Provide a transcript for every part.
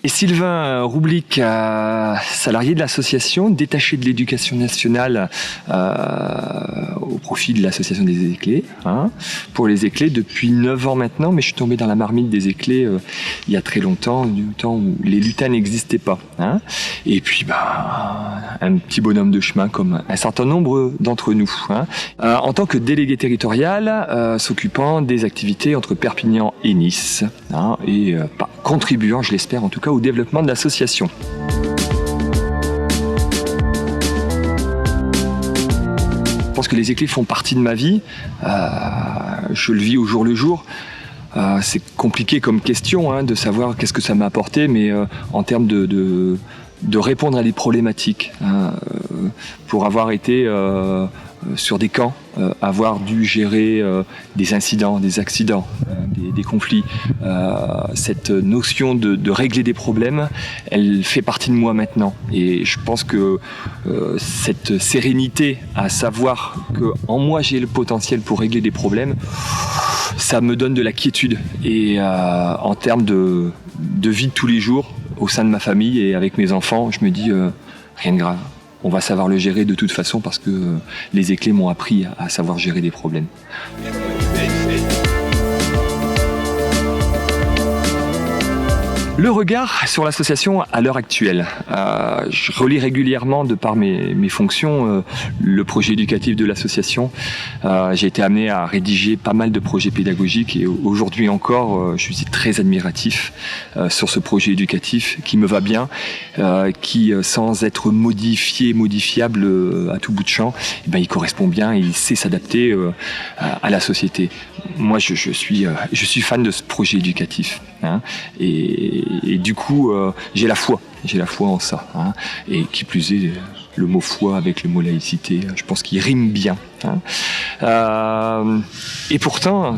Et Sylvain Roublic, salarié de l'association, détaché de l'éducation nationale au profit de l'association des éclés, pour les éclés depuis 9 ans maintenant, mais je suis tombé dans la marmite des éclés il y a très longtemps, du temps où les lutins n'existaient pas. Et puis un petit bonhomme de chemin comme un certain nombre d'entre nous. En tant que délégué territorial, s'occupant des activités entre Perpignan et Nice, et contribuant, je l'espère en tout cas, au développement de l'association. Je pense que les éclés font partie de ma vie. Je le vis au jour le jour. C'est compliqué comme question de savoir qu'est-ce que ça m'a apporté, mais en termes de répondre à des problématiques, pour avoir été sur des camps, avoir dû gérer des incidents, des accidents, des conflits. Cette notion de régler des problèmes, elle fait partie de moi maintenant. Et je pense que cette sérénité à savoir qu'en moi j'ai le potentiel pour régler des problèmes, ça me donne de la quiétude. Et en termes de vie de tous les jours, au sein de ma famille et avec mes enfants, je me dis rien de grave. On va savoir le gérer de toute façon parce que les éclés m'ont appris à savoir gérer des problèmes. Le regard sur l'association à l'heure actuelle. Je relis régulièrement, de par mes fonctions, le projet éducatif de l'association. J'ai été amené à rédiger pas mal de projets pédagogiques et aujourd'hui encore, je suis très admiratif sur ce projet éducatif qui me va bien, qui, sans être modifiable à tout bout de champ, il correspond bien et il sait s'adapter à la société. Moi, je suis fan de ce projet éducatif. Et du coup, j'ai la foi en ça. Et qui plus est, le mot foi avec le mot laïcité, je pense qu'il rime bien. Et pourtant,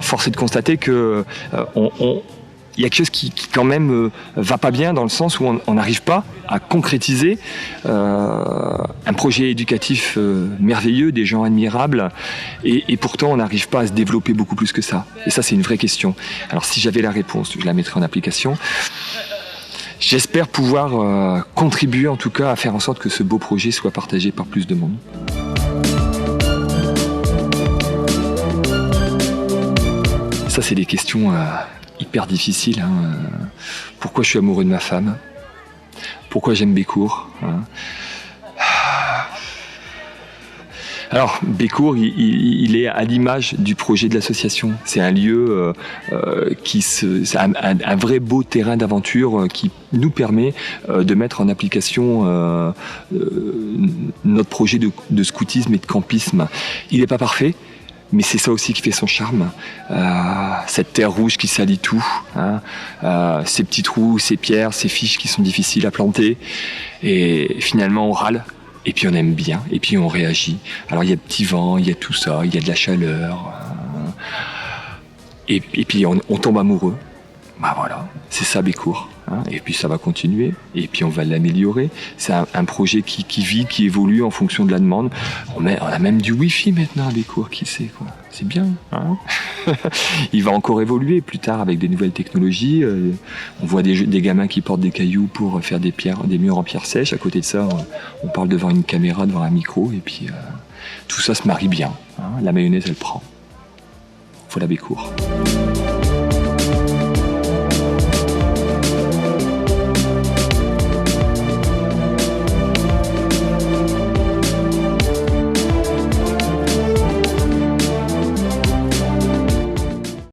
force est de constater que il y a quelque chose qui quand même va pas bien, dans le sens où on n'arrive pas à concrétiser un projet éducatif merveilleux, des gens admirables, et pourtant on n'arrive pas à se développer beaucoup plus que ça. Et ça, c'est une vraie question. Alors si j'avais la réponse, je la mettrais en application. J'espère pouvoir contribuer en tout cas à faire en sorte que ce beau projet soit partagé par plus de monde. Ça, c'est des questions hyper difficile. Pourquoi je suis amoureux de ma femme? Pourquoi j'aime Bécourt? Alors, Bécourt, il est à l'image du projet de l'association. C'est un lieu c'est un vrai beau terrain d'aventure qui nous permet de mettre en application notre projet de scoutisme et de campisme. Il n'est pas parfait, mais c'est ça aussi qui fait son charme. Cette terre rouge qui salit tout, ces petits trous, ces pierres, ces fiches qui sont difficiles à planter. Et finalement, on râle. Et puis on aime bien, et puis on réagit. Alors il y a de petits vents, il y a tout ça, il y a de la chaleur. Et puis on tombe amoureux. Voilà, c'est ça Bécourt. Et puis ça va continuer, et puis on va l'améliorer. C'est un projet qui vit, qui évolue en fonction de la demande. On a même du Wi-Fi maintenant à Bécourt, qui sait quoi. C'est bien. Il va encore évoluer plus tard avec des nouvelles technologies. On voit des gamins qui portent des cailloux pour faire des murs en pierre sèche. À côté de ça, on parle devant une caméra, devant un micro, et puis tout ça se marie bien. La mayonnaise, elle prend. Voilà Bécourt.